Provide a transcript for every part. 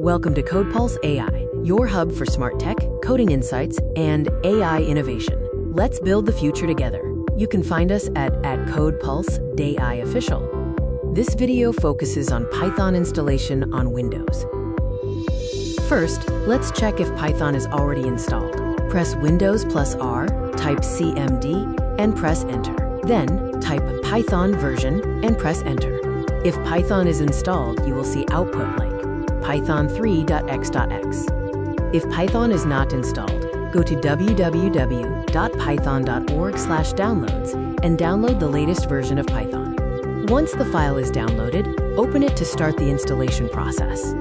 Welcome to CodePulse AI, your hub for smart tech, coding insights, and AI innovation. Let's build the future together. You can find us at CodePulse AI Official. This video focuses on Python installation on Windows. First, let's check if Python is already installed. Press Windows plus R, type CMD, and press Enter. Then, type Python version and press Enter. If Python is installed, you will see output like python3.x.x. If Python is not installed, go to www.python.org/downloads and download the latest version of Python. Once the file is downloaded, open it to start the installation process.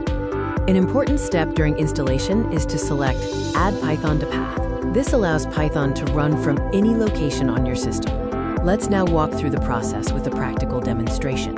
An important step during installation is to select Add Python to Path. This allows Python to run from any location on your system. Let's now walk through the process with a practical demonstration.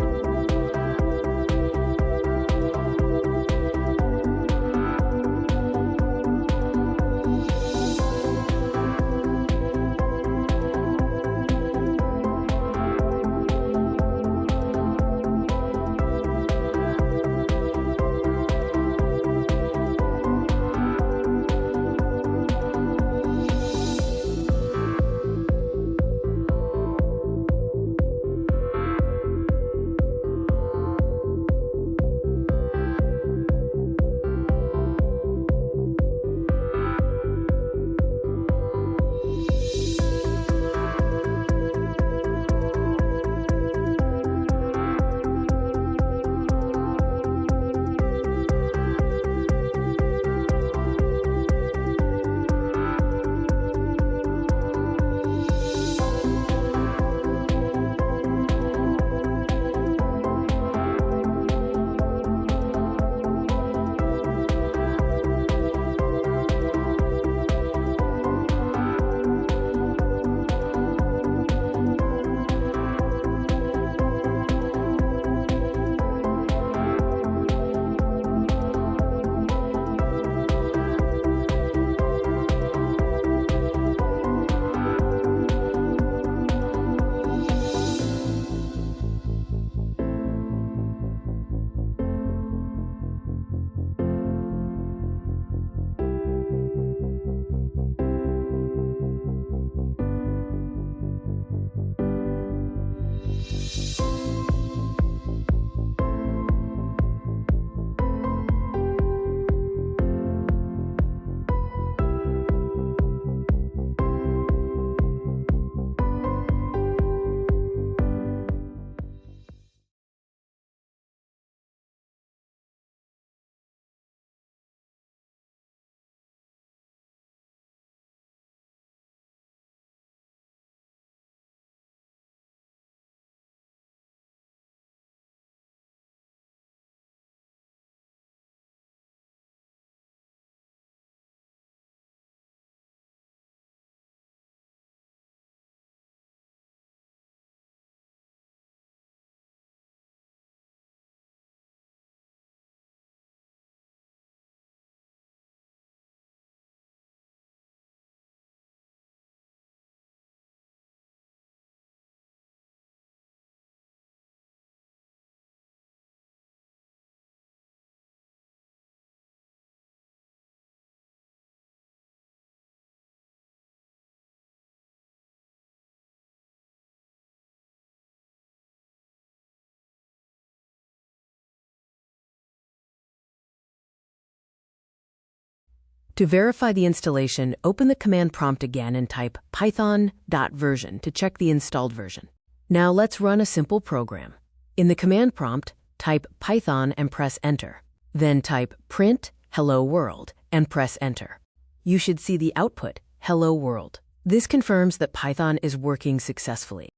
To verify the installation, open the command prompt again and type python.version to check the installed version. Now let's run a simple program. In the command prompt, type Python and press Enter. Then type print hello world and press Enter. You should see the output, hello world. This confirms that Python is working successfully.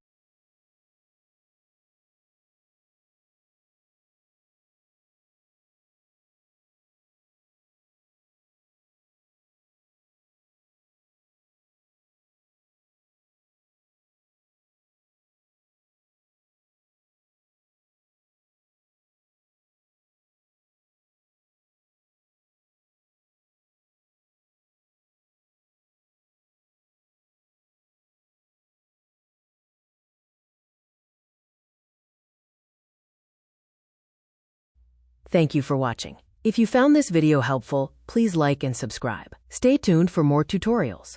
Thank you for watching. If you found this video helpful, please like and subscribe. Stay tuned for more tutorials.